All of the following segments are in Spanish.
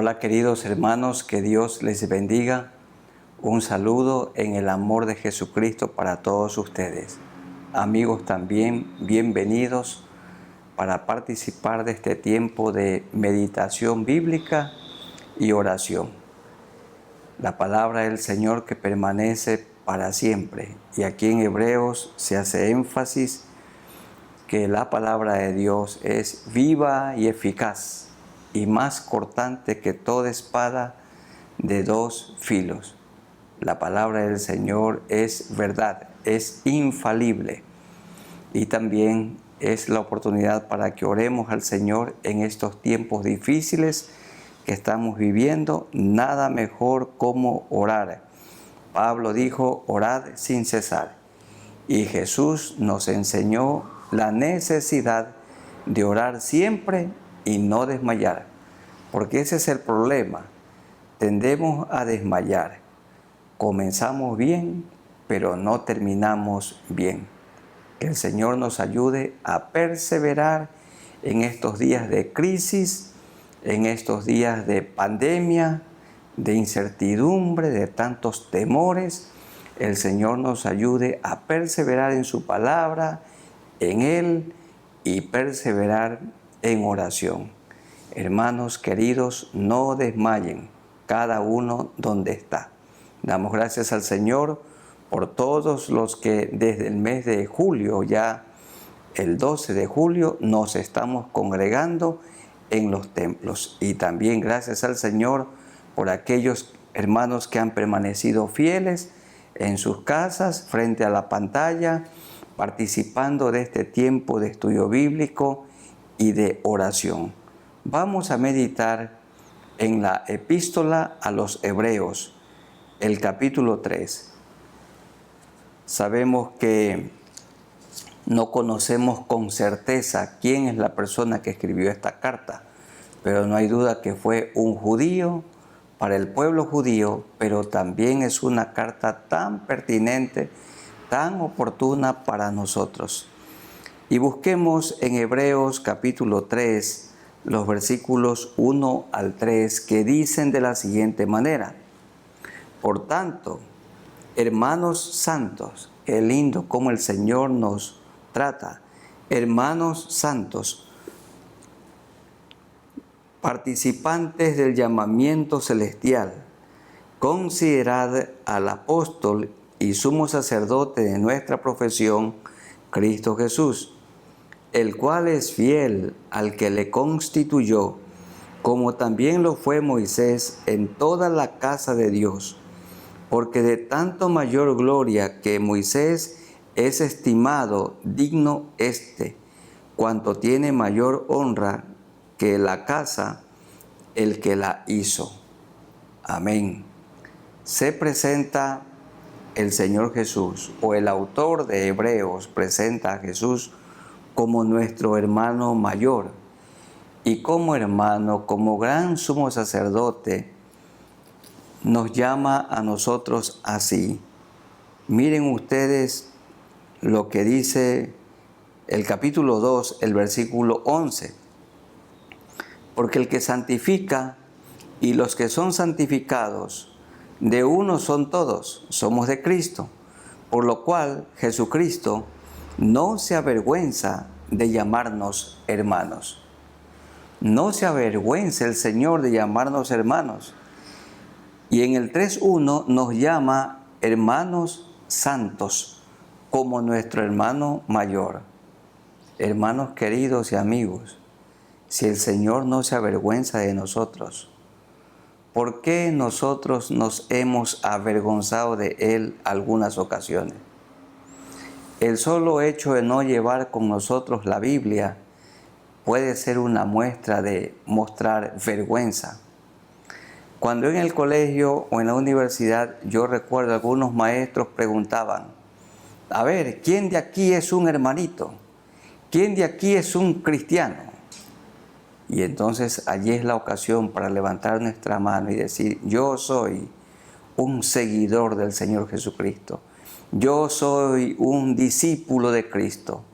Hola queridos hermanos, que Dios les bendiga. Un saludo en el amor de Jesucristo para todos ustedes. Amigos también, bienvenidos para participar de este tiempo de meditación bíblica y oración. La palabra del Señor que permanece para siempre. Y aquí en Hebreos se hace énfasis que la palabra de Dios es viva y eficaz y más cortante que toda espada de dos filos. La palabra del Señor es verdad, es infalible y también es la oportunidad para que oremos al Señor en estos tiempos difíciles que estamos viviendo. Nada mejor como orar. Pablo dijo, orad sin cesar. Y Jesús nos enseñó la necesidad de orar siempre y no desmayar, porque ese es el problema. Tendemos a desmayar. Comenzamos bien, pero no terminamos bien. Que el Señor nos ayude a perseverar en estos días de crisis, en estos días de pandemia, de incertidumbre, de tantos temores. El Señor nos ayude a perseverar en su palabra, en Él, y perseverar en oración. Hermanos queridos, no desmayen, cada uno donde está. Damos gracias al Señor por todos los que desde el mes de julio, ya el 12 de julio, nos estamos congregando en los templos. Y también gracias al Señor por aquellos hermanos que han permanecido fieles en sus casas, frente a la pantalla, participando de este tiempo de estudio bíblico y de oración. Vamos a meditar en la epístola a los Hebreos, el capítulo 3. Sabemos que no conocemos con certeza quién es la persona que escribió esta carta, pero no hay duda que fue un judío para el pueblo judío, pero también es una carta tan pertinente, tan oportuna para nosotros. Y busquemos en Hebreos capítulo 3, los versículos 1 al 3, que dicen de la siguiente manera: Por tanto, hermanos santos, qué lindo cómo el Señor nos trata. Hermanos santos, participantes del llamamiento celestial, considerad al apóstol y sumo sacerdote de nuestra profesión, Cristo Jesús, el cual es fiel al que le constituyó, como también lo fue Moisés en toda la casa de Dios, porque de tanto mayor gloria que Moisés es estimado digno cuanto tiene mayor honra que la casa el que la hizo. Amén. Se presenta el Señor Jesús, o el autor de Hebreos presenta a Jesús como nuestro hermano mayor, y como hermano, como gran sumo sacerdote, nos llama a nosotros así. Miren ustedes lo que dice el capítulo 2, el versículo 11. Porque el que santifica y los que son santificados, de uno son todos, somos de Cristo, por lo cual Jesucristo no se avergüenza de llamarnos hermanos. No se avergüenza el Señor de llamarnos hermanos. Y en el 3.1 nos llama hermanos santos, como nuestro hermano mayor. Hermanos queridos y amigos, si el Señor no se avergüenza de nosotros, ¿por qué nosotros nos hemos avergonzado de Él algunas ocasiones? El solo hecho de no llevar con nosotros la Biblia puede ser una muestra de mostrar vergüenza. Cuando en el colegio o en la universidad, yo recuerdo algunos maestros preguntaban: a ver, ¿quién de aquí es un hermanito? ¿Quién de aquí es un cristiano? Y entonces allí es la ocasión para levantar nuestra mano y decir: yo soy un seguidor del Señor Jesucristo. Yo soy un discípulo de Cristo.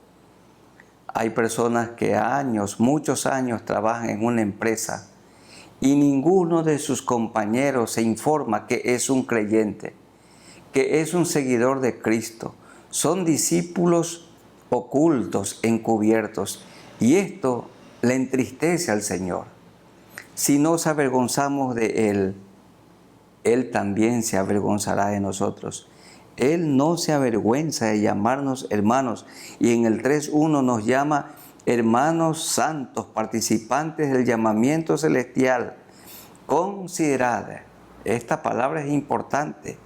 Hay personas que muchos años trabajan en una empresa y ninguno de sus compañeros se informa que es un creyente, que es un seguidor de Cristo. Son discípulos ocultos, encubiertos, y esto le entristece al Señor. Si nos avergonzamos de Él, Él también se avergonzará de nosotros. Él no se avergüenza de llamarnos hermanos, y en el 3:1 nos llama hermanos santos, participantes del llamamiento celestial. Considerad, esta palabra es importante,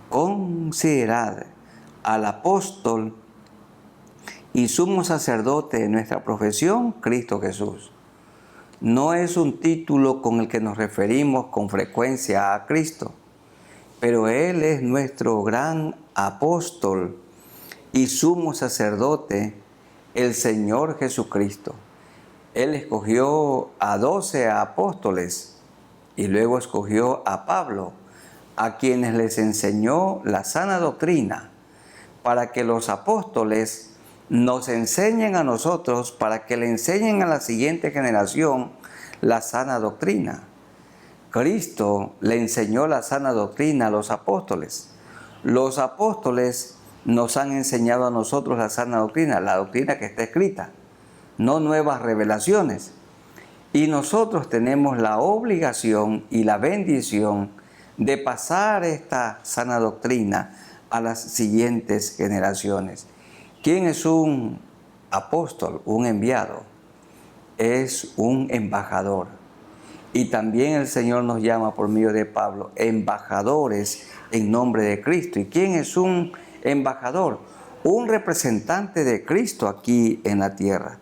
considerad al apóstol y sumo sacerdote de nuestra profesión, Cristo Jesús. No es un título con el que nos referimos con frecuencia a Cristo, pero Él es nuestro gran apóstol y sumo sacerdote, el Señor Jesucristo. Él escogió a 12 apóstoles y luego escogió a Pablo, a quienes les enseñó la sana doctrina, para que los apóstoles nos enseñen a nosotros, para que le enseñen a la siguiente generación la sana doctrina. Cristo le enseñó la sana doctrina a los apóstoles. Los apóstoles nos han enseñado a nosotros la sana doctrina, la doctrina que está escrita, no nuevas revelaciones. Y nosotros tenemos la obligación y la bendición de pasar esta sana doctrina a las siguientes generaciones. ¿Quién es un apóstol, un enviado? Es un embajador. Y también el Señor nos llama por medio de Pablo embajadores en nombre de Cristo. ¿Y quién es un embajador? Un representante de Cristo aquí en la tierra,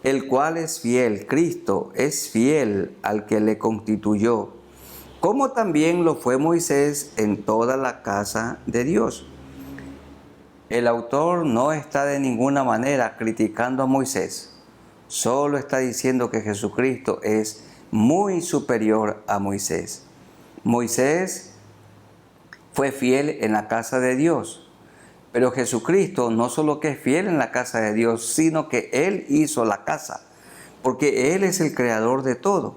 el cual es fiel. Cristo es fiel al que le constituyó, como también lo fue Moisés en toda la casa de Dios. El autor no está de ninguna manera criticando a Moisés, solo está diciendo que Jesucristo es muy superior a Moisés. Moisés fue fiel en la casa de Dios, pero Jesucristo no solo que es fiel en la casa de Dios, sino que Él hizo la casa, porque Él es el creador de todo.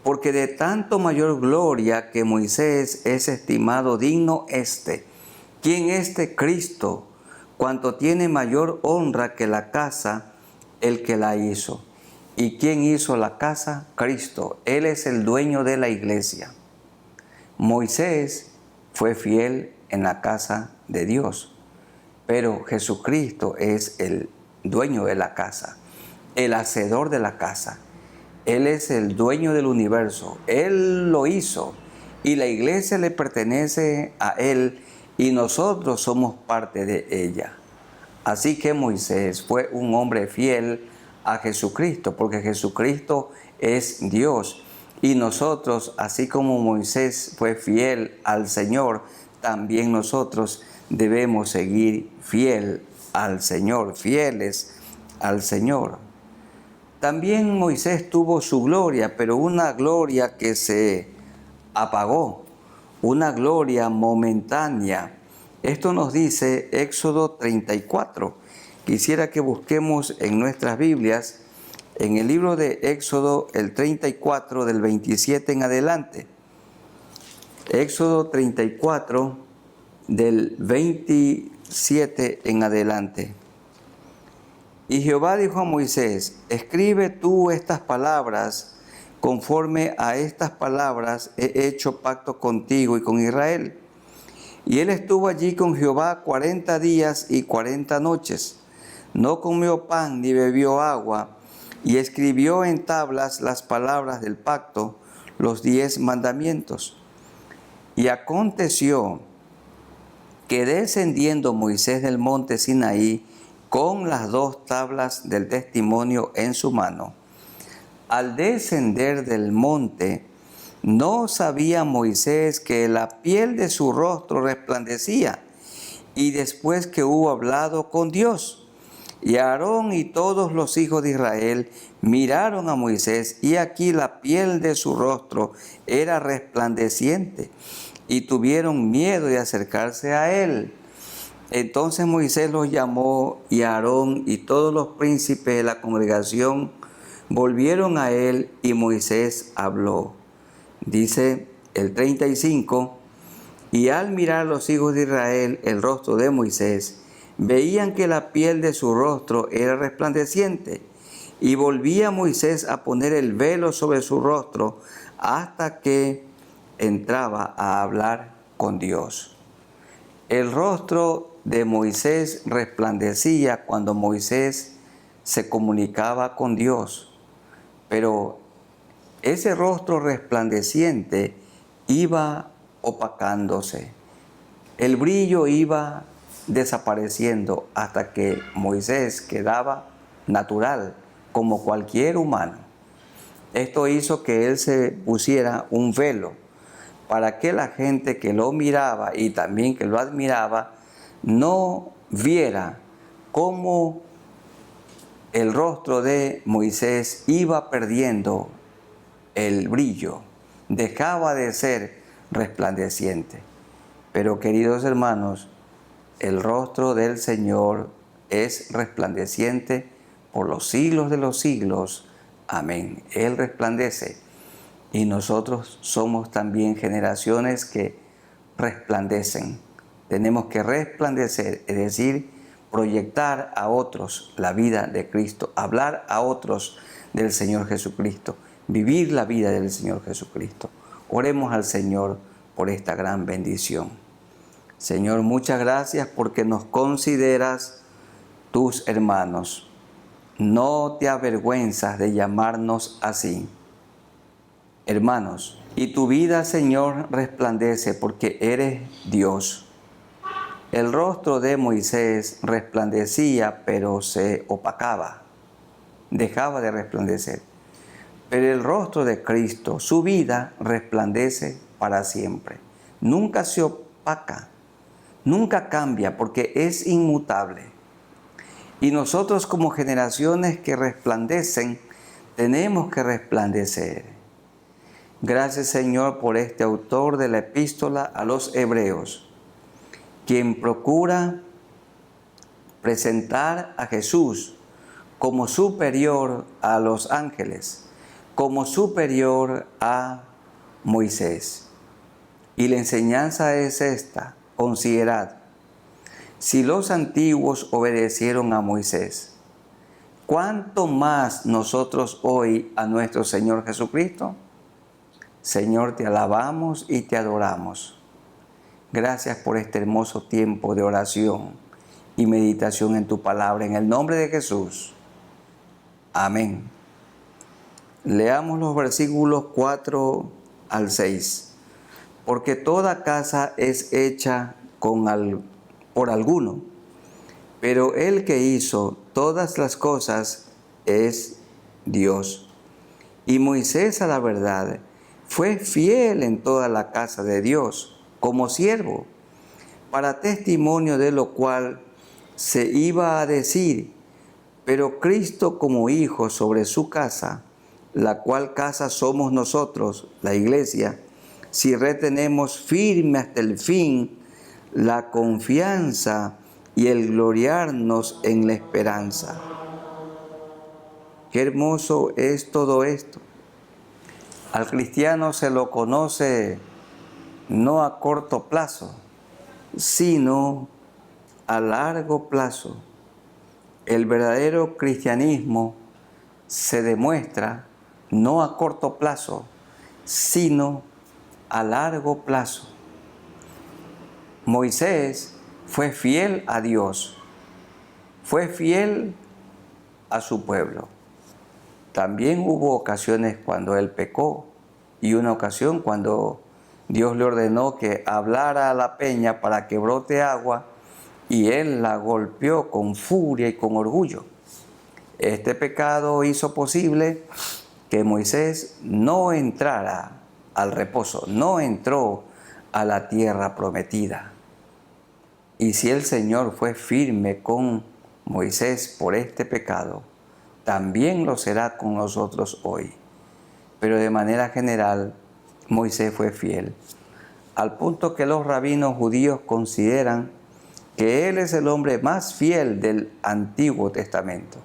Porque de tanto mayor gloria que Moisés es estimado digno ¿Quién Cristo? Cuanto tiene mayor honra que la casa, el que la hizo. ¿Y quién hizo la casa? Cristo. Él es el dueño de la iglesia. Moisés fue fiel en la casa de Dios, pero Jesucristo es el dueño de la casa, el hacedor de la casa. Él es el dueño del universo. Él lo hizo y la iglesia le pertenece a Él y nosotros somos parte de ella. Así que Moisés fue un hombre fiel a Jesucristo, porque Jesucristo es Dios. Y nosotros, así como Moisés fue fiel al Señor, también nosotros debemos seguir fiel al Señor, fieles al Señor. También Moisés tuvo su gloria, pero una gloria que se apagó, una gloria momentánea. Esto nos dice Éxodo 34. Quisiera que busquemos en nuestras Biblias, en el libro de Éxodo, el 34, del 27 en adelante. Éxodo 34, del 27 en adelante. Y Jehová dijo a Moisés: escribe tú estas palabras, conforme a estas palabras he hecho pacto contigo y con Israel. Y él estuvo allí con Jehová 40 días y 40 noches. No comió pan ni bebió agua, y escribió en tablas las palabras del pacto, los 10 mandamientos. Y aconteció que descendiendo Moisés del monte Sinaí con las 2 tablas del testimonio en su mano, al descender del monte, no sabía Moisés que la piel de su rostro resplandecía, y después que hubo hablado con Dios. Y Aarón y todos los hijos de Israel miraron a Moisés, y aquí la piel de su rostro era resplandeciente, y tuvieron miedo de acercarse a él. Entonces Moisés los llamó, y Aarón y todos los príncipes de la congregación volvieron a él, y Moisés habló. Dice el 35, y al mirar los hijos de Israel el rostro de Moisés, veían que la piel de su rostro era resplandeciente, y volvía Moisés a poner el velo sobre su rostro hasta que entraba a hablar con Dios. El rostro de Moisés resplandecía cuando Moisés se comunicaba con Dios, pero ese rostro resplandeciente iba opacándose. El brillo iba desapareciendo hasta que Moisés quedaba natural, como cualquier humano. Esto hizo que él se pusiera un velo para que la gente que lo miraba y también que lo admiraba no viera cómo el rostro de Moisés iba perdiendo el brillo, dejaba de ser resplandeciente. Pero queridos hermanos, el rostro del Señor es resplandeciente por los siglos de los siglos. Amén. Él resplandece y nosotros somos también generaciones que resplandecen. Tenemos que resplandecer, es decir, proyectar a otros la vida de Cristo, hablar a otros del Señor Jesucristo, vivir la vida del Señor Jesucristo. Oremos al Señor por esta gran bendición. Señor, muchas gracias porque nos consideras tus hermanos. No te avergüenzas de llamarnos así, hermanos. Y tu vida, Señor, resplandece porque eres Dios. El rostro de Moisés resplandecía, pero se opacaba, dejaba de resplandecer. Pero el rostro de Cristo, su vida, resplandece para siempre. Nunca se opaca, nunca cambia porque es inmutable. Y nosotros como generaciones que resplandecen, tenemos que resplandecer. Gracias, Señor, por este autor de la epístola a los Hebreos, quien procura presentar a Jesús como superior a los ángeles, como superior a Moisés. Y la enseñanza es esta: considerad, si los antiguos obedecieron a Moisés, ¿cuánto más nosotros hoy a nuestro Señor Jesucristo? Señor, te alabamos y te adoramos. Gracias por este hermoso tiempo de oración y meditación en tu palabra, en el nombre de Jesús. Amén. Leamos los versículos 4 al 6. Porque toda casa es hecha por alguno, pero el que hizo todas las cosas es Dios. Y Moisés, a la verdad, fue fiel en toda la casa de Dios, como siervo, para testimonio de lo cual se iba a decir, pero Cristo como hijo sobre su casa, la cual casa somos nosotros, la iglesia, si retenemos firme hasta el fin la confianza y el gloriarnos en la esperanza. Qué hermoso es todo esto. Al cristiano se lo conoce no a corto plazo, sino a largo plazo. El verdadero cristianismo se demuestra no a corto plazo, sino a largo plazo. Moisés fue fiel a Dios, fue fiel a su pueblo. También hubo ocasiones cuando él pecó y una ocasión cuando Dios le ordenó que hablara a la peña para que brote agua y él la golpeó con furia y con orgullo. Este pecado hizo posible que Moisés no entrara al reposo, no entró a la tierra prometida. Y si el Señor fue firme con Moisés por este pecado, también lo será con nosotros hoy. Pero de manera general, Moisés fue fiel, al punto que los rabinos judíos consideran que él es el hombre más fiel del Antiguo Testamento.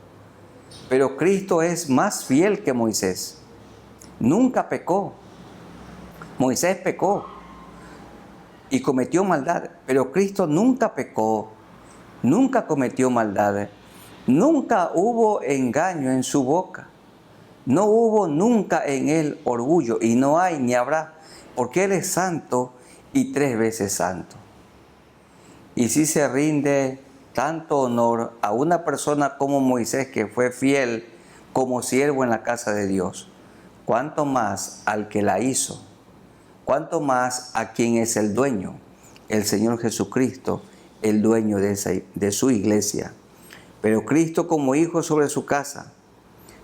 Pero Cristo es más fiel que Moisés. Nunca pecó. Moisés pecó y cometió maldad, pero Cristo nunca pecó, nunca cometió maldad, nunca hubo engaño en su boca, no hubo nunca en él orgullo, y no hay ni habrá, porque Él es santo y 3 veces santo. Y si se rinde tanto honor a una persona como Moisés, que fue fiel como siervo en la casa de Dios, cuánto más al que la hizo, cuánto más a quien es el dueño, el Señor Jesucristo, el dueño de su iglesia. Pero Cristo como hijo sobre su casa,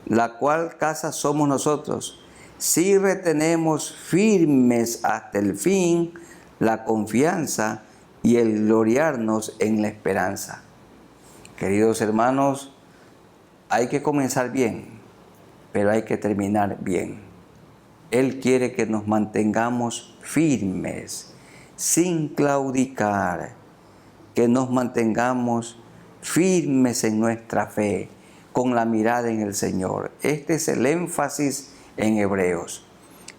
la cual casa somos nosotros, si retenemos firmes hasta el fin la confianza y el gloriarnos en la esperanza. Queridos hermanos, hay que comenzar bien, pero hay que terminar bien. Él quiere que nos mantengamos firmes, sin claudicar, que nos mantengamos firmes en nuestra fe, con la mirada en el Señor. Este es el énfasis en Hebreos.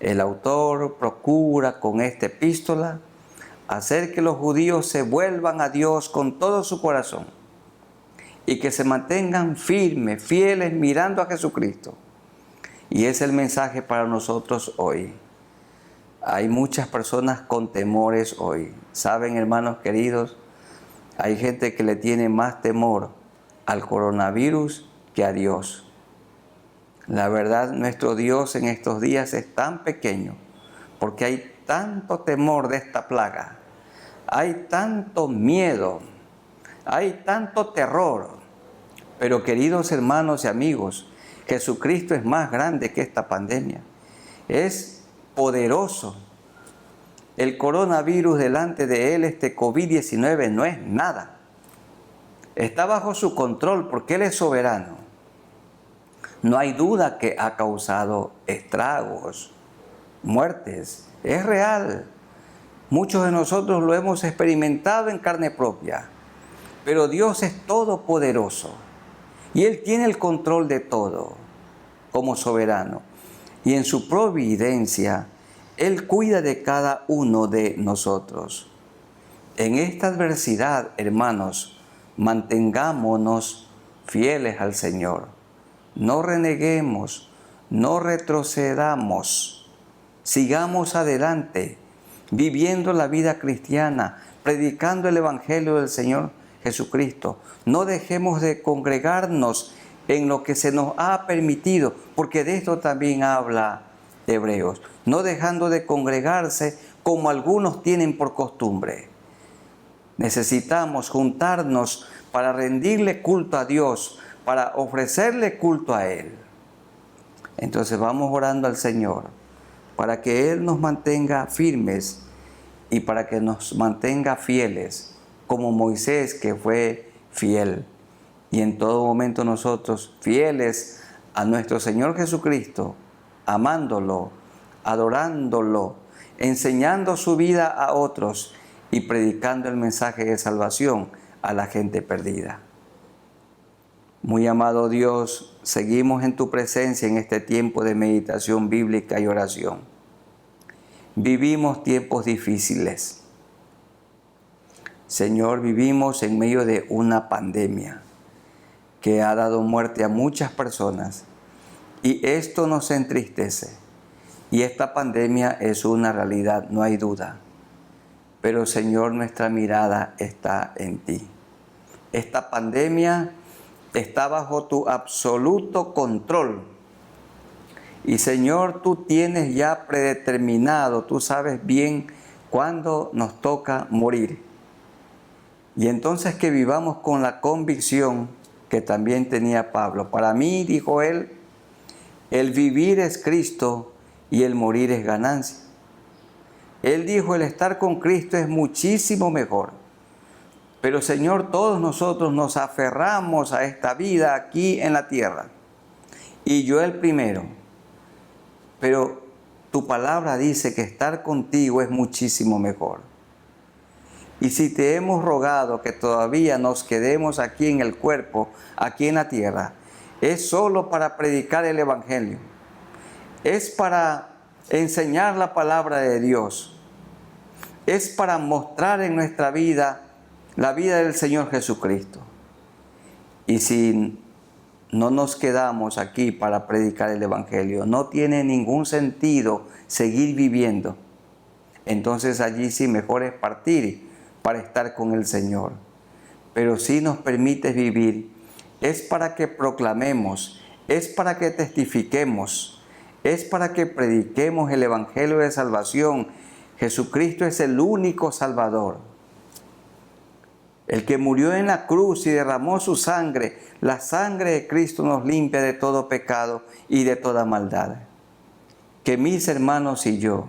El autor procura con esta epístola hacer que los judíos se vuelvan a Dios con todo su corazón y que se mantengan firmes, fieles, mirando a Jesucristo. Y es el mensaje para nosotros hoy. Hay muchas personas con temores hoy. Saben, hermanos queridos, hay gente que le tiene más temor al coronavirus que a Dios. La verdad, nuestro Dios en estos días es tan pequeño porque hay tanto temor de esta plaga, hay tanto miedo, hay tanto terror. Pero queridos hermanos y amigos, Jesucristo es más grande que esta pandemia. Es poderoso. El coronavirus delante de Él, este COVID-19, no es nada. Está bajo su control porque Él es soberano. No hay duda que ha causado estragos, muertes. Es real. Muchos de nosotros lo hemos experimentado en carne propia. Pero Dios es todopoderoso. Y Él tiene el control de todo como soberano. Y en su providencia, Él cuida de cada uno de nosotros. En esta adversidad, hermanos, mantengámonos fieles al Señor. No reneguemos, no retrocedamos. Sigamos adelante, viviendo la vida cristiana, predicando el Evangelio del Señor Jesucristo. No dejemos de congregarnos en lo que se nos ha permitido, porque de esto también habla Hebreos. No dejando de congregarse como algunos tienen por costumbre. Necesitamos juntarnos para rendirle culto a Dios, para ofrecerle culto a Él. Entonces vamos orando al Señor para que Él nos mantenga firmes y para que nos mantenga fieles, como Moisés, que fue fiel. Y en todo momento nosotros fieles a nuestro Señor Jesucristo, amándolo, adorándolo, enseñando su vida a otros y predicando el mensaje de salvación a la gente perdida. Muy amado Dios, seguimos en tu presencia en este tiempo de meditación bíblica y oración. Vivimos tiempos difíciles. Señor, vivimos en medio de una pandemia que ha dado muerte a muchas personas y esto nos entristece. Y esta pandemia es una realidad, no hay duda. Pero Señor, nuestra mirada está en ti. Esta pandemia está bajo tu absoluto control. Y Señor, tú tienes ya predeterminado, tú sabes bien cuándo nos toca morir. Y entonces que vivamos con la convicción que también tenía Pablo. Para mí, dijo él, el vivir es Cristo y el morir es ganancia. Él dijo, el estar con Cristo es muchísimo mejor. Pero Señor, todos nosotros nos aferramos a esta vida aquí en la tierra. Y yo el primero. Pero tu palabra dice que estar contigo es muchísimo mejor. Y si te hemos rogado que todavía nos quedemos aquí en el cuerpo, aquí en la tierra, es solo para predicar el Evangelio. Es para enseñar la palabra de Dios. Es para mostrar en nuestra vida la vida del Señor Jesucristo. Y si no nos quedamos aquí para predicar el Evangelio, no tiene ningún sentido seguir viviendo. Entonces allí sí mejor es partir para estar con el Señor. Pero si nos permites vivir, es para que proclamemos, es para que testifiquemos, es para que prediquemos el Evangelio de salvación. Jesucristo es el único Salvador. El que murió en la cruz y derramó su sangre, la sangre de Cristo nos limpia de todo pecado y de toda maldad. Que mis hermanos y yo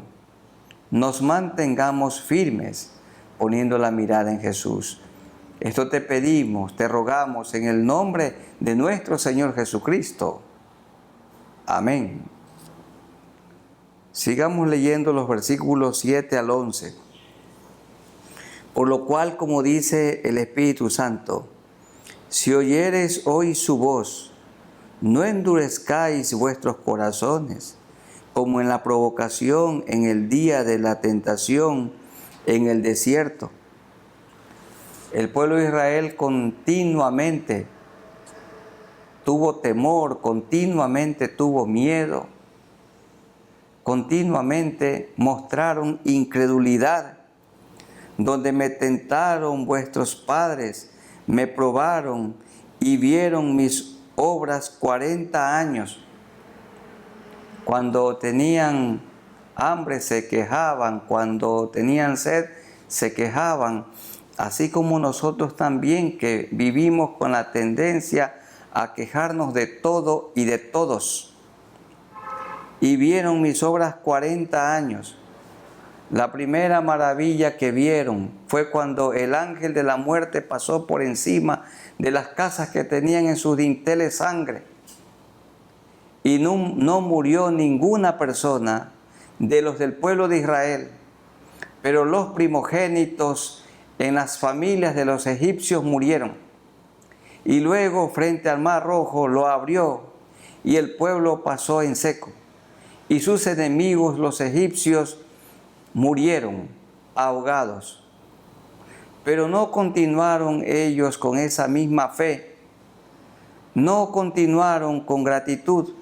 nos mantengamos firmes poniendo la mirada en Jesús. Esto te pedimos, te rogamos en el nombre de nuestro Señor Jesucristo. Amén. Sigamos leyendo los versículos 7 al 11. Por lo cual, como dice el Espíritu Santo, si oyereis hoy su voz, no endurezcáis vuestros corazones, como en la provocación en el día de la tentación en el desierto. El pueblo de Israel continuamente tuvo temor, continuamente tuvo miedo, continuamente mostraron incredulidad. Donde me tentaron vuestros padres, me probaron y vieron mis obras 40 años. Cuando tenían hambre se quejaban, cuando tenían sed se quejaban, así como nosotros también que vivimos con la tendencia a quejarnos de todo y de todos. Y vieron mis obras 40 años. La primera maravilla que vieron fue cuando el ángel de la muerte pasó por encima de las casas que tenían en sus dinteles sangre. Y no murió ninguna persona de los del pueblo de Israel, pero los primogénitos en las familias de los egipcios murieron. Y luego, frente al Mar Rojo, lo abrió y el pueblo pasó en seco. Y sus enemigos, los egipcios, murieron ahogados. Pero no continuaron ellos con esa misma fe, no continuaron con gratitud,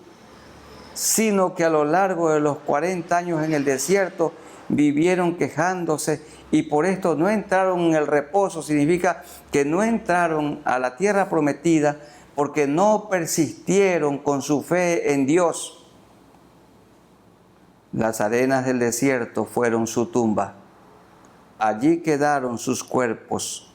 sino que a lo largo de los 40 años en el desierto vivieron quejándose y por esto no entraron en el reposo. Significa que no entraron a la tierra prometida porque no persistieron con su fe en Dios. Las arenas del desierto fueron su tumba. Allí quedaron sus cuerpos,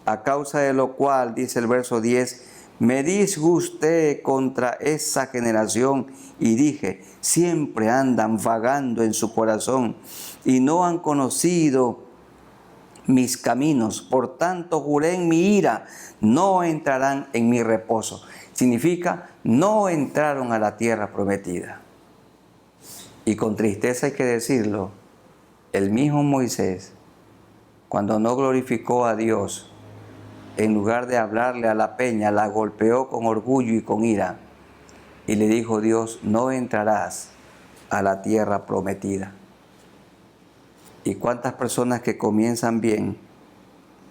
a causa de lo cual, dice el verso 10, me disgusté contra esa generación y dije, siempre andan vagando en su corazón y no han conocido mis caminos. Por tanto, juré en mi ira, no entrarán en mi reposo. Significa, no entraron a la tierra prometida. Y con tristeza hay que decirlo, el mismo Moisés, cuando no glorificó a Dios, en lugar de hablarle a la peña, la golpeó con orgullo y con ira. Y le dijo Dios, no entrarás a la tierra prometida. Y cuántas personas que comienzan bien,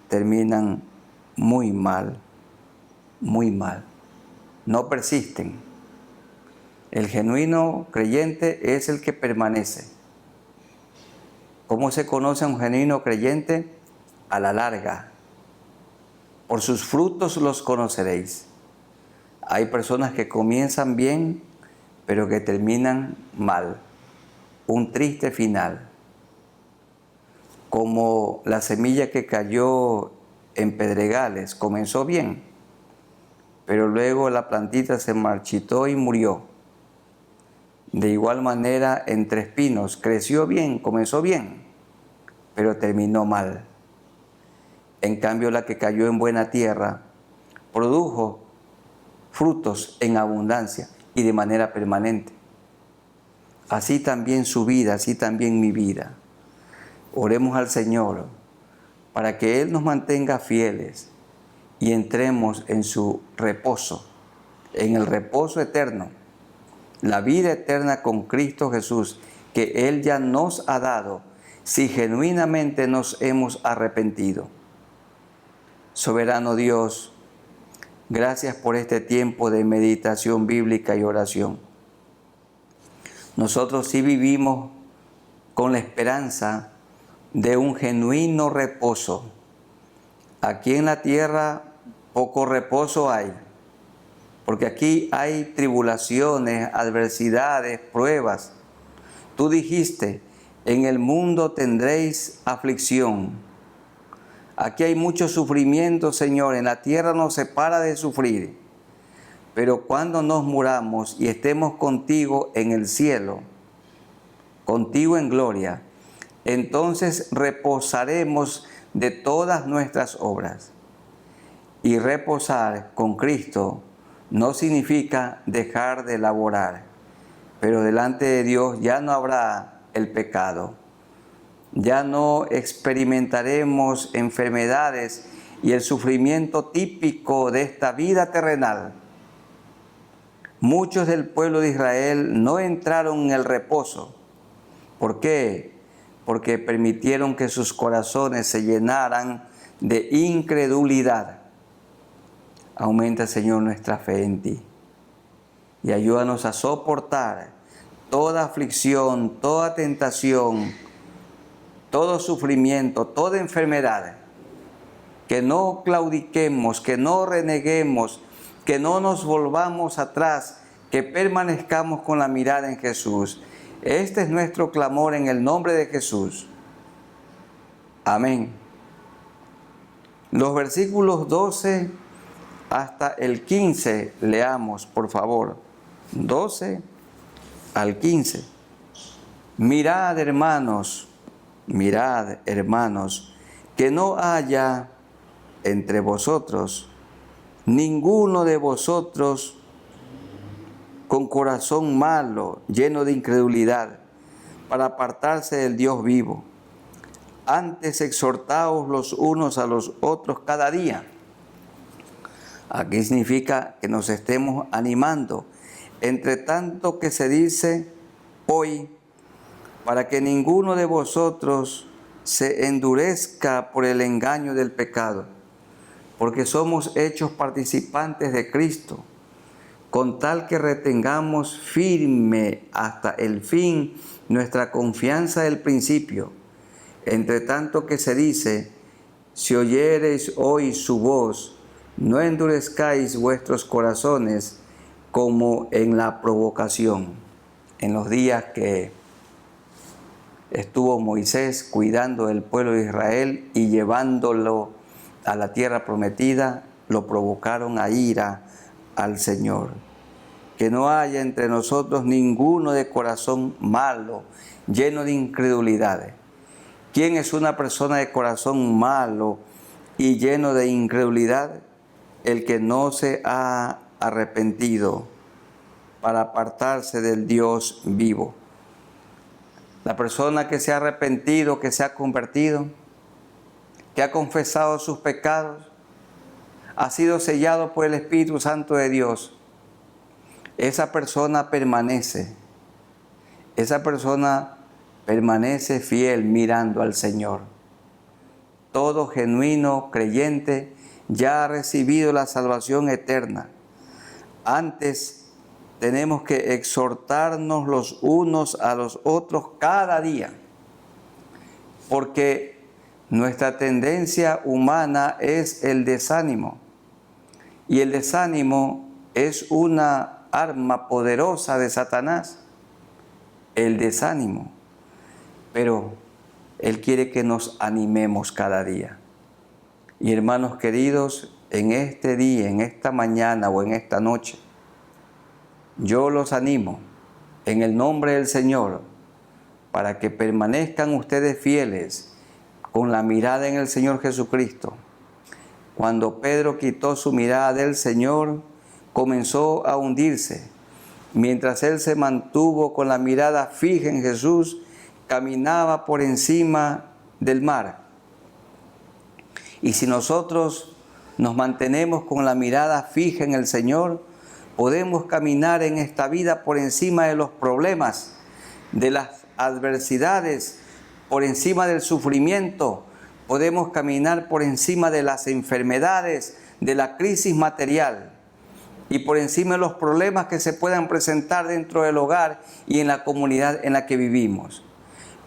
terminan muy mal, no persisten. El genuino creyente es el que permanece. ¿Cómo se conoce a un genuino creyente? A la larga. Por sus frutos los conoceréis. Hay personas que comienzan bien, pero que terminan mal. Un triste final. Como la semilla que cayó en pedregales, comenzó bien, pero luego la plantita se marchitó y murió. De igual manera, entre espinos, creció bien, comenzó bien, pero terminó mal. En cambio, la que cayó en buena tierra, produjo frutos en abundancia y de manera permanente. Así también su vida, así también mi vida. Oremos al Señor para que Él nos mantenga fieles y entremos en su reposo, en el reposo eterno, la vida eterna con Cristo Jesús, que Él ya nos ha dado si genuinamente nos hemos arrepentido. Soberano Dios, gracias por este tiempo de meditación bíblica y oración. Nosotros sí vivimos con la esperanza de un genuino reposo. Aquí en la tierra poco reposo hay, porque aquí hay tribulaciones, adversidades, pruebas. Tú dijiste, en el mundo tendréis aflicción. Aquí hay mucho sufrimiento, Señor, en la tierra no se para de sufrir. Pero cuando nos muramos y estemos contigo en el cielo, contigo en gloria, entonces reposaremos de todas nuestras obras. Y reposar con Cristo no significa dejar de laborar, pero delante de Dios ya no habrá el pecado. Ya no experimentaremos enfermedades y el sufrimiento típico de esta vida terrenal. Muchos del pueblo de Israel no entraron en el reposo. ¿Por qué? Porque permitieron que sus corazones se llenaran de incredulidad. Aumenta, Señor, nuestra fe en ti y ayúdanos a soportar toda aflicción, toda tentación, todo sufrimiento, toda enfermedad. Que no claudiquemos, que no reneguemos, que no nos volvamos atrás, que permanezcamos con la mirada en Jesús. Este es nuestro clamor en el nombre de Jesús. Amén. Los versículos 12 hasta el 15, leamos, por favor. 12 al 15. Mirad, hermanos, que no haya entre vosotros ninguno de vosotros con corazón malo, lleno de incredulidad, para apartarse del Dios vivo. Antes exhortaos los unos a los otros cada día. Aquí significa que nos estemos animando, entre tanto que se dice hoy, para que ninguno de vosotros se endurezca por el engaño del pecado, porque somos hechos participantes de Cristo, con tal que retengamos firme hasta el fin nuestra confianza del principio. Entre tanto que se dice, si oyereis hoy su voz, no endurezcáis vuestros corazones como en la provocación. En los días que estuvo Moisés cuidando del pueblo de Israel y llevándolo a la tierra prometida, lo provocaron a ira al Señor. Que no haya entre nosotros ninguno de corazón malo, lleno de incredulidades. ¿Quién es una persona de corazón malo y lleno de incredulidad? El que no se ha arrepentido para apartarse del Dios vivo. La persona que se ha arrepentido, que se ha convertido, que ha confesado sus pecados, ha sido sellado por el Espíritu Santo de Dios. Esa persona permanece fiel mirando al Señor. Todo genuino creyente ya ha recibido la salvación eterna. Antes tenemos que exhortarnos los unos a los otros cada día, porque nuestra tendencia humana es el desánimo, y el desánimo es una arma poderosa de Satanás, el desánimo. Pero Él quiere que nos animemos cada día. Y hermanos queridos, en este día, en esta mañana o en esta noche, yo los animo en el nombre del Señor para que permanezcan ustedes fieles con la mirada en el Señor Jesucristo. Cuando Pedro quitó su mirada del Señor, comenzó a hundirse. Mientras él se mantuvo con la mirada fija en Jesús, caminaba por encima del mar. Y si nosotros nos mantenemos con la mirada fija en el Señor, podemos caminar en esta vida por encima de los problemas, de las adversidades, por encima del sufrimiento, podemos caminar por encima de las enfermedades, de la crisis material y por encima de los problemas que se puedan presentar dentro del hogar y en la comunidad en la que vivimos.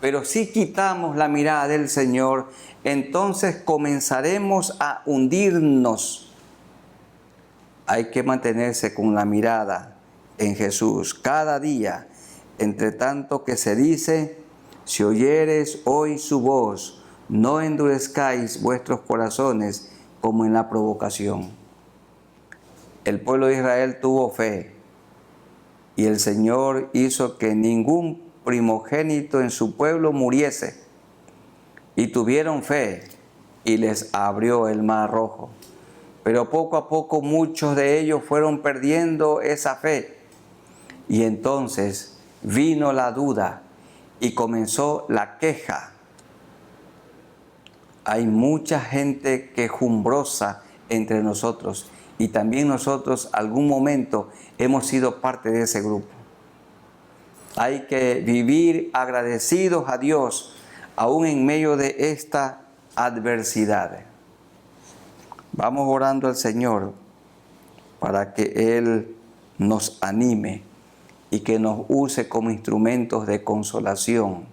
Pero si quitamos la mirada del Señor, entonces comenzaremos a hundirnos. Hay que mantenerse con la mirada en Jesús cada día, entre tanto que se dice: si oyereis hoy su voz, no endurezcáis vuestros corazones como en la provocación. El pueblo de Israel tuvo fe y el Señor hizo que ningún primogénito en su pueblo muriese. Y tuvieron fe y les abrió el mar rojo. Pero poco a poco muchos de ellos fueron perdiendo esa fe. Y entonces vino la duda y comenzó la queja. Hay mucha gente quejumbrosa entre nosotros y también nosotros algún momento hemos sido parte de ese grupo. Hay que vivir agradecidos a Dios aún en medio de esta adversidad. Vamos orando al Señor para que Él nos anime y que nos use como instrumentos de consolación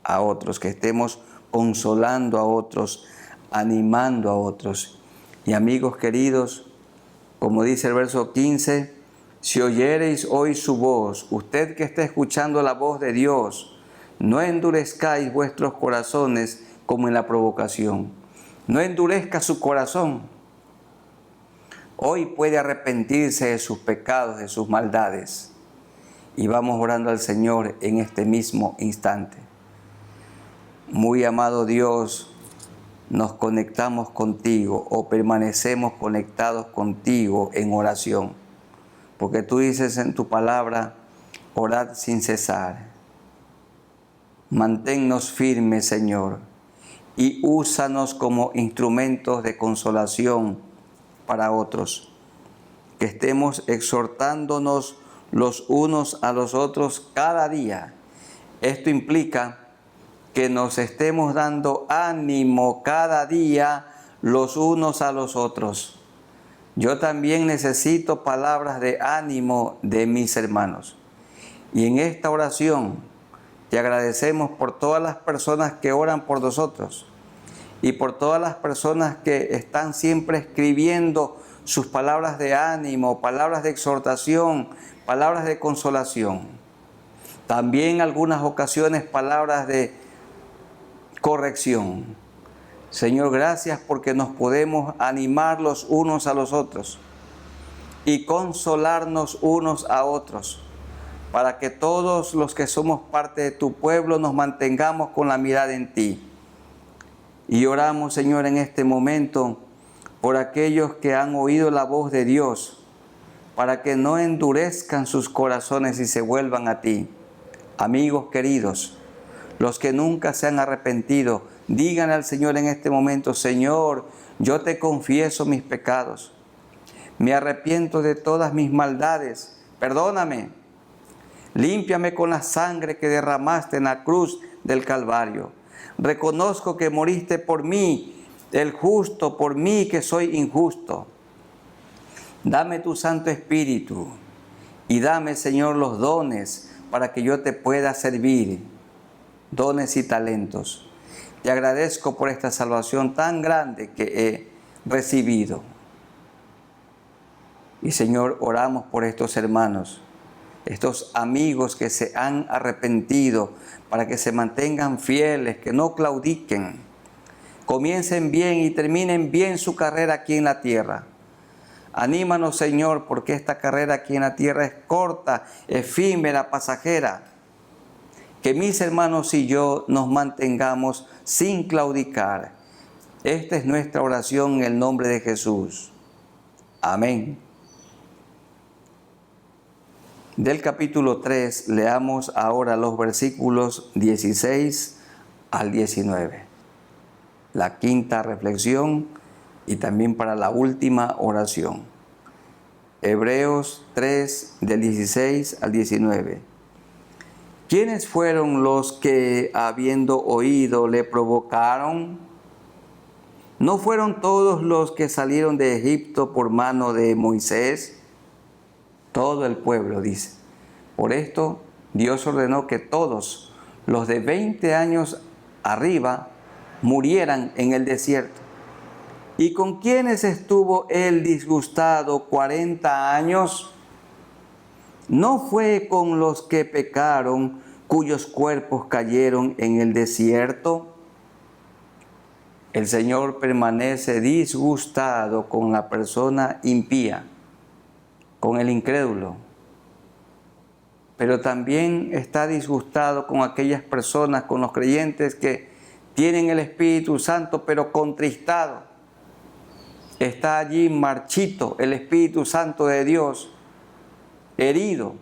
a otros, que estemos consolando a otros, animando a otros. Y amigos queridos, como dice el verso 15, si oyereis hoy su voz, usted que está escuchando la voz de Dios, no endurezcáis vuestros corazones como en la provocación. No endurezca su corazón. Hoy puede arrepentirse de sus pecados, de sus maldades. Y vamos orando al Señor en este mismo instante. Muy amado Dios, nos conectamos contigo o permanecemos conectados contigo en oración. Porque tú dices en tu palabra, orad sin cesar. Manténnos firmes, Señor, y úsanos como instrumentos de consolación para otros. Que estemos exhortándonos los unos a los otros cada día. Esto implica que nos estemos dando ánimo cada día los unos a los otros. Yo también necesito palabras de ánimo de mis hermanos. Y en esta oración te agradecemos por todas las personas que oran por nosotros y por todas las personas que están siempre escribiendo sus palabras de ánimo, palabras de exhortación, palabras de consolación. También en algunas ocasiones palabras de corrección. Señor, gracias porque nos podemos animar los unos a los otros y consolarnos unos a otros, para que todos los que somos parte de tu pueblo nos mantengamos con la mirada en ti. Y oramos, Señor, en este momento por aquellos que han oído la voz de Dios, para que no endurezcan sus corazones y se vuelvan a ti. Amigos queridos, los que nunca se han arrepentido, digan al Señor en este momento: Señor, yo te confieso mis pecados. Me arrepiento de todas mis maldades. Perdóname. Límpiame con la sangre que derramaste en la cruz del Calvario. Reconozco que moriste por mí, el justo, por mí que soy injusto. Dame tu Santo Espíritu y dame, Señor, los dones para que yo te pueda servir, dones y talentos. Te agradezco por esta salvación tan grande que he recibido. Y, Señor, oramos por estos hermanos, estos amigos que se han arrepentido, para que se mantengan fieles, que no claudiquen, comiencen bien y terminen bien su carrera aquí en la tierra. Anímanos, Señor, porque esta carrera aquí en la tierra es corta, efímera, pasajera. Que mis hermanos y yo nos mantengamos sin claudicar. Esta es nuestra oración en el nombre de Jesús. Amén. Del capítulo 3 leamos ahora los versículos 16 al 19. La quinta reflexión y también para la última oración. Hebreos 3 del 16 al 19. ¿Quiénes fueron los que, habiendo oído, le provocaron? ¿No fueron todos los que salieron de Egipto por mano de Moisés? Todo el pueblo, dice. Por esto, Dios ordenó que todos los de 20 años arriba murieran en el desierto. ¿Y con quiénes estuvo él disgustado 40 años? ¿No fue con los que pecaron, cuyos cuerpos cayeron en el desierto? El Señor permanece disgustado con la persona impía, con el incrédulo, pero también está disgustado con aquellas personas, con los creyentes que tienen el Espíritu Santo, pero contristado. Está allí marchito el Espíritu Santo de Dios, herido,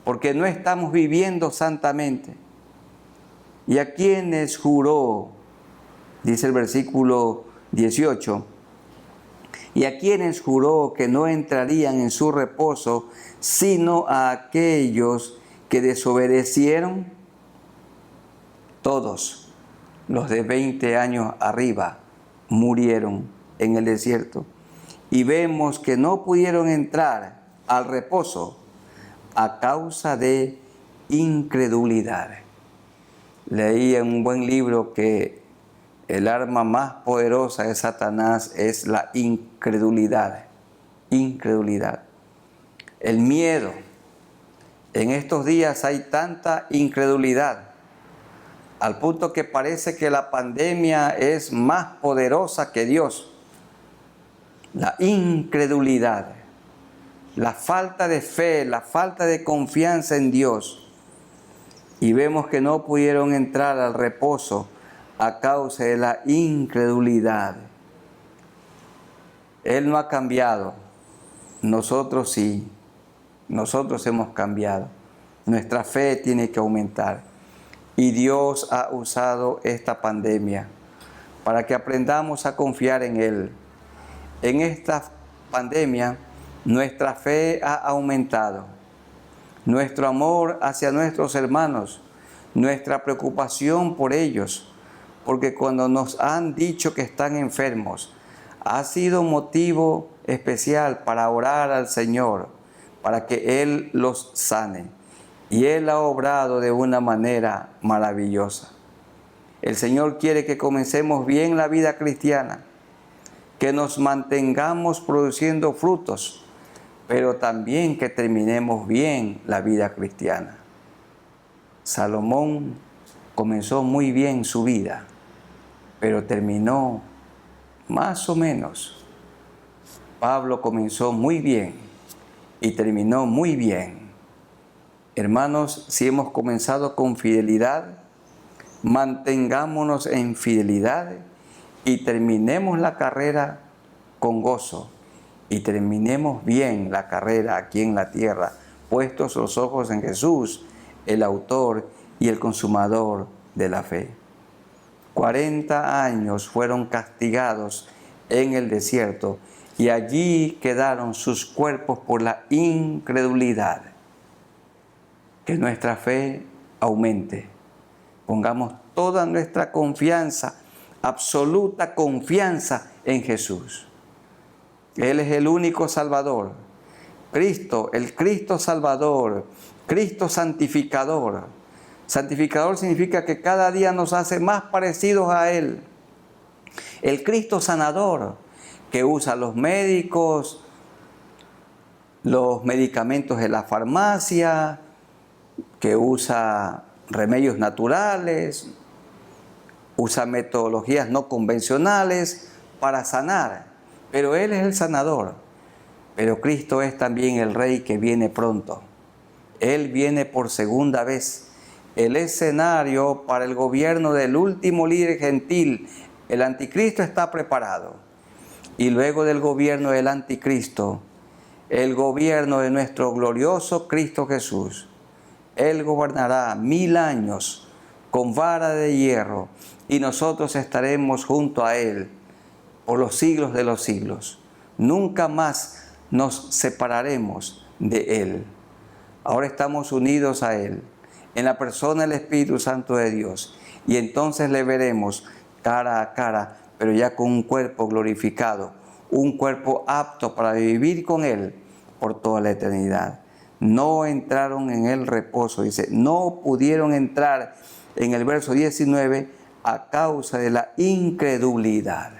porque no estamos viviendo santamente. ¿Y a quienes juró? Dice el versículo 18. ¿Y a quienes juró que no entrarían en su reposo, sino a aquellos que desobedecieron? Todos los de 20 años arriba murieron en el desierto. Y vemos que no pudieron entrar al reposo a causa de incredulidad. Leí en un buen libro que el arma más poderosa de Satanás es la incredulidad. Incredulidad. El miedo. En estos días hay tanta incredulidad, al punto que parece que la pandemia es más poderosa que Dios. La incredulidad, la falta de fe, la falta de confianza en Dios. Y vemos que no pudieron entrar al reposo a causa de la incredulidad. Él no ha cambiado, nosotros sí, nosotros hemos cambiado. Nuestra fe tiene que aumentar. Y Dios ha usado esta pandemia para que aprendamos a confiar en Él. En esta pandemia, nuestra fe ha aumentado. Nuestro amor hacia nuestros hermanos, nuestra preocupación por ellos, porque cuando nos han dicho que están enfermos, ha sido motivo especial para orar al Señor, para que Él los sane. Y Él ha obrado de una manera maravillosa. El Señor quiere que comencemos bien la vida cristiana, que nos mantengamos produciendo frutos, pero también que terminemos bien la vida cristiana. Salomón comenzó muy bien su vida, pero terminó más o menos. Pablo comenzó muy bien y terminó muy bien. Hermanos, si hemos comenzado con fidelidad, mantengámonos en fidelidad y terminemos la carrera con gozo y terminemos bien la carrera aquí en la tierra, puestos los ojos en Jesús, el autor y el consumador de la fe. 40 años fueron castigados en el desierto y allí quedaron sus cuerpos por la incredulidad. Que nuestra fe aumente. Pongamos toda nuestra confianza, absoluta confianza en Jesús. Él es el único Salvador. Cristo, el Cristo Salvador, Cristo santificador. Santificador significa que cada día nos hace más parecidos a Él. El Cristo sanador, que usa los médicos, los medicamentos de la farmacia, que usa remedios naturales, usa metodologías no convencionales para sanar. Pero Él es el sanador. Pero Cristo es también el Rey que viene pronto. Él viene por segunda vez. El escenario para el gobierno del último líder gentil, el anticristo, está preparado. Y luego del gobierno del anticristo, el gobierno de nuestro glorioso Cristo Jesús. Él gobernará 1000 años con vara de hierro y nosotros estaremos junto a Él por los siglos de los siglos. Nunca más nos separaremos de Él. Ahora estamos unidos a Él. en la persona del Espíritu Santo de Dios. Y entonces le veremos cara a cara, pero ya con un cuerpo glorificado, un cuerpo apto para vivir con Él por toda la eternidad. No entraron en el reposo, dice, no pudieron entrar en el verso 19 a causa de la incredulidad.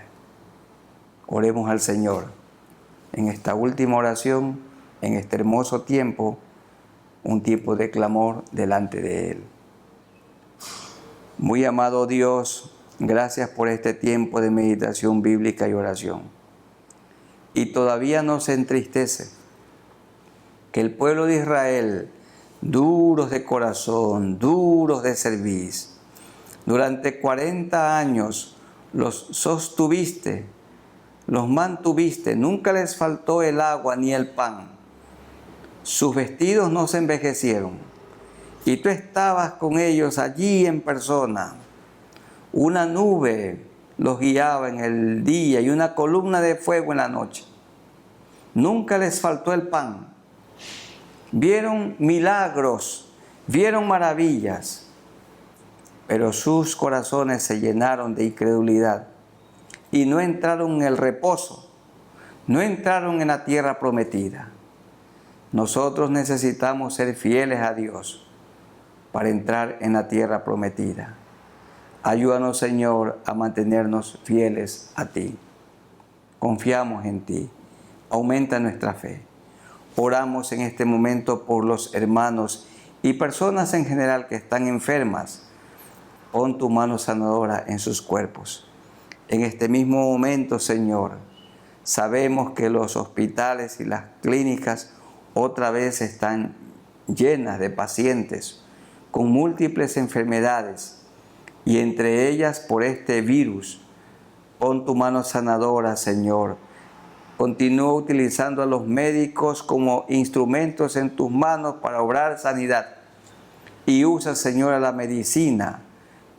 Oremos al Señor en esta última oración, en este hermoso tiempo, un tiempo de clamor delante de Él. Muy amado Dios, gracias por este tiempo de meditación bíblica y oración. Y todavía nos entristece que el pueblo de Israel, duros de corazón, duros de cerviz, durante 40 años los sostuviste, los mantuviste, nunca les faltó el agua ni el pan. Sus vestidos no se envejecieron. Y tú estabas con ellos allí en persona. Una nube los guiaba en el día y una columna de fuego en la noche. Nunca les faltó el pan. Vieron milagros, vieron maravillas, pero sus corazones se llenaron de incredulidad y no entraron en el reposo, no entraron en la tierra prometida. Nosotros necesitamos ser fieles a Dios para entrar en la tierra prometida. Ayúdanos, Señor, a mantenernos fieles a ti. Confiamos en ti. Aumenta nuestra fe. Oramos en este momento por los hermanos y personas en general que están enfermas. Pon tu mano sanadora en sus cuerpos. En este mismo momento, Señor, sabemos que los hospitales y las clínicas otra vez están llenas de pacientes con múltiples enfermedades y entre ellas por este virus. Pon tu mano sanadora, Señor. Continúa utilizando a los médicos como instrumentos en tus manos para obrar sanidad. Y usa, Señor, a la medicina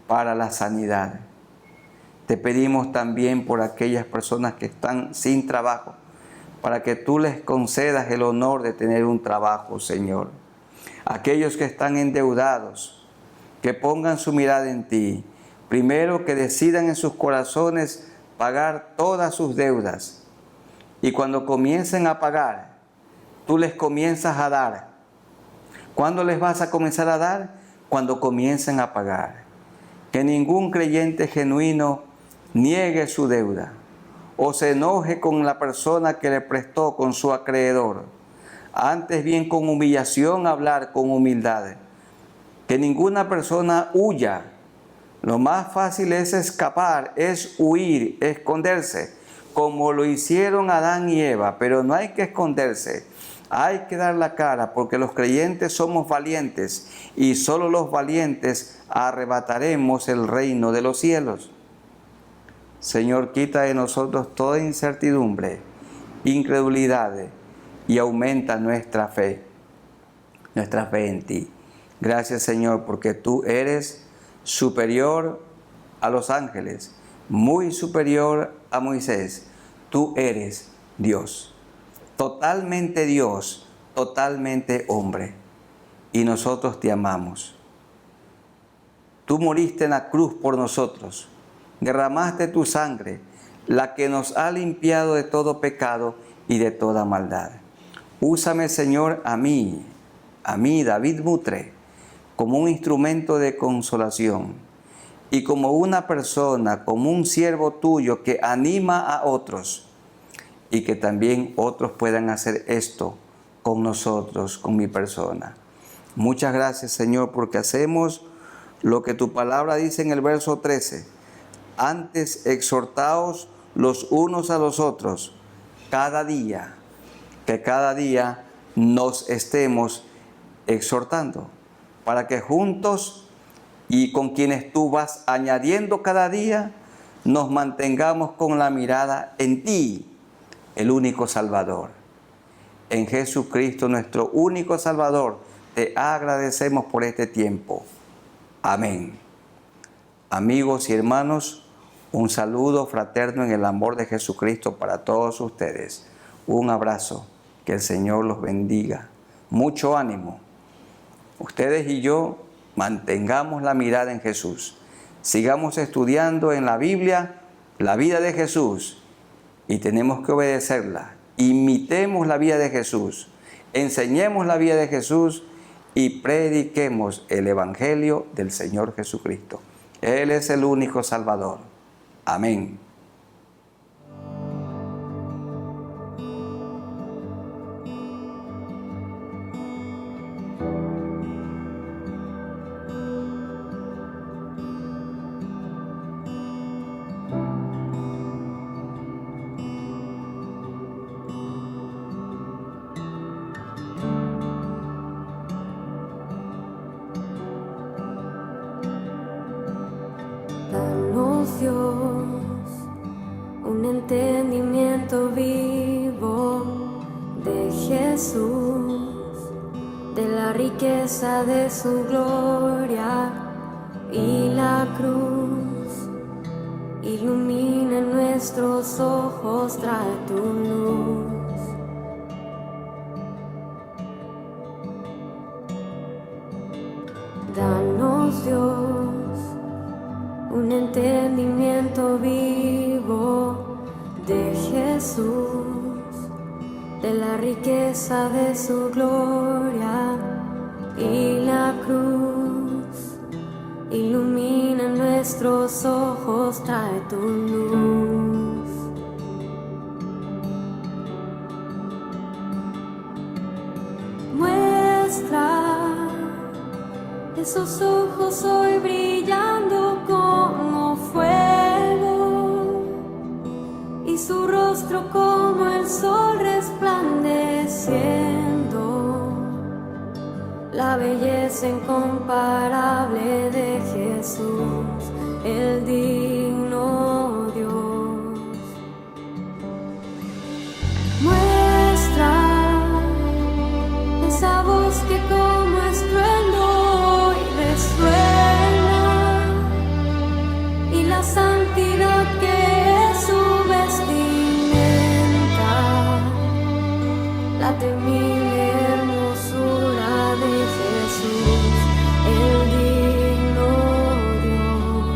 para la sanidad. Te pedimos también por aquellas personas que están sin trabajo, para que tú les concedas el honor de tener un trabajo, Señor. Aquellos que están endeudados, que pongan su mirada en ti. Primero, que decidan en sus corazones pagar todas sus deudas. Y cuando comiencen a pagar, tú les comienzas a dar. ¿Cuándo les vas a comenzar a dar? Cuando comiencen a pagar. Que ningún creyente genuino niegue su deuda o se enoje con la persona que le prestó, con su acreedor. Antes bien, con humillación hablar, con humildad. Que ninguna persona huya. Lo más fácil es escapar, es huir, esconderse, como lo hicieron Adán y Eva, pero no hay que esconderse. Hay que dar la cara, porque los creyentes somos valientes y solo los valientes arrebataremos el reino de los cielos. Señor, quita de nosotros toda incertidumbre, incredulidad, y aumenta nuestra fe en ti. Gracias, Señor, porque tú eres superior a los ángeles, muy superior a Moisés. Tú eres Dios, totalmente hombre, y nosotros te amamos. Tú moriste en la cruz por nosotros, derramaste tu sangre, la que nos ha limpiado de todo pecado y de toda maldad. Úsame, Señor, a mí, David Mutre, como un instrumento de consolación y como una persona, como un siervo tuyo que anima a otros y que también otros puedan hacer esto con nosotros, con mi persona. Muchas gracias, Señor, porque hacemos lo que tu palabra dice en el verso 13. Antes exhortaos los unos a los otros cada día, que cada día nos estemos exhortando, para que juntos y con quienes tú vas añadiendo cada día, nos mantengamos con la mirada en ti, el único Salvador. En Jesucristo, nuestro único Salvador, te agradecemos por este tiempo. Amén. Amigos y hermanos, un saludo fraterno en el amor de Jesucristo para todos ustedes. Un abrazo. Que el Señor los bendiga. Mucho ánimo. Ustedes y yo Mantengamos la mirada en Jesús. Sigamos estudiando en la Biblia la vida de Jesús y tenemos que obedecerla. Imitemos la vida de Jesús, enseñemos la vida de Jesús y prediquemos el Evangelio del Señor Jesucristo. Él es el único Salvador. Amén. Danos, Dios, un entendimiento vivo de Jesús, de la riqueza de su gloria y la cruz. Ilumina nuestros ojos, trae tu luz. Danos, Dios, un entendimiento vivo de Jesús, de la riqueza de su gloria y la cruz. Ilumina nuestros ojos, trae tu luz. Muestra esos ojos hoy brillando como fuego y su rostro como el sol resplandeciendo, la belleza incomparable de Jesús, el digno Dios. Muestra esa voz que como estruendo hoy resuena y la santidad que es su vestimenta, la temible hermosura de Jesús, el digno Dios.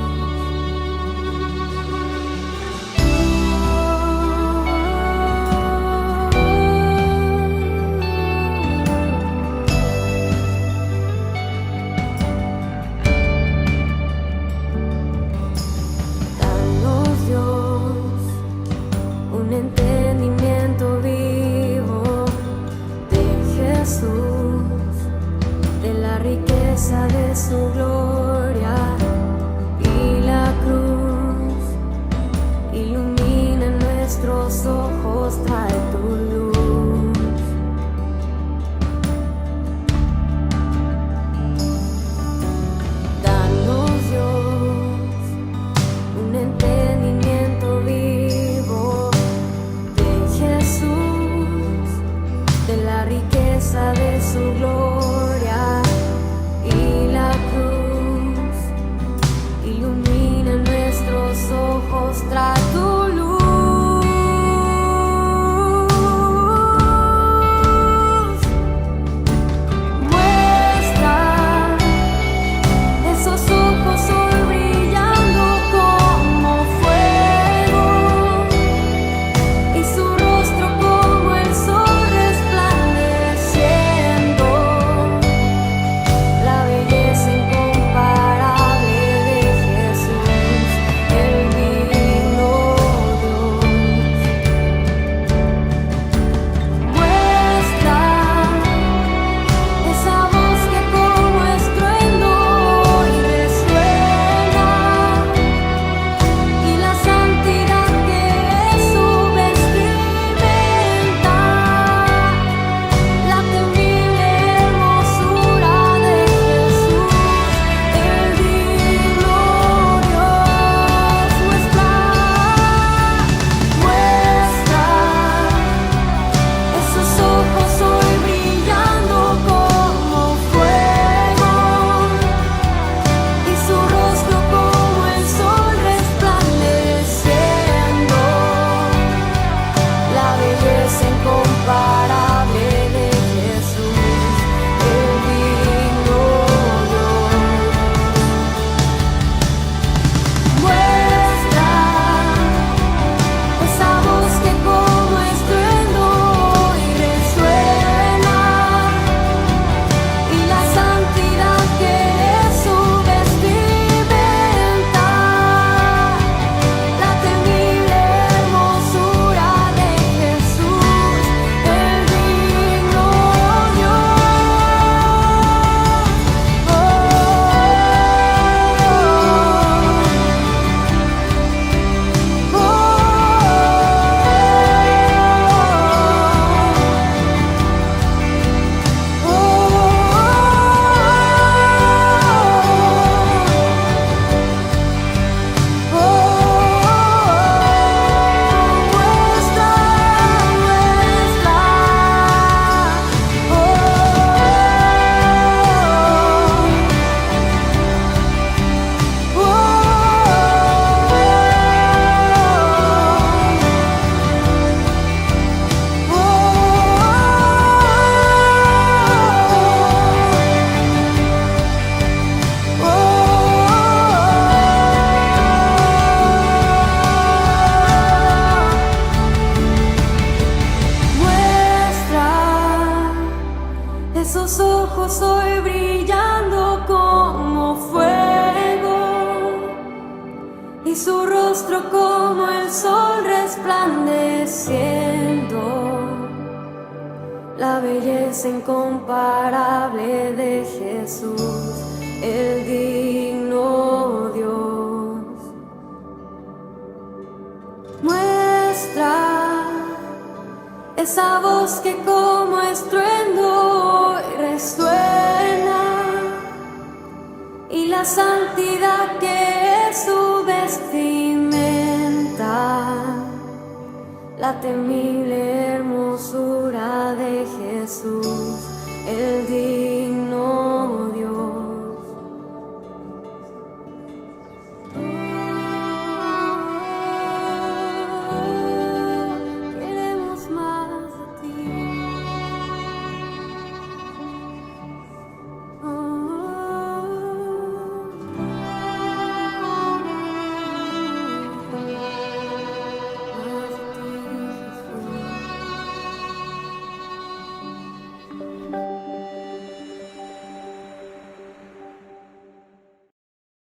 resplandeciendo la belleza incomparable de Jesús, el digno Dios. Muestra esa voz que como estruendo resuena, y la santidad que es su vestimenta, la temible hermosura de Jesús, el digno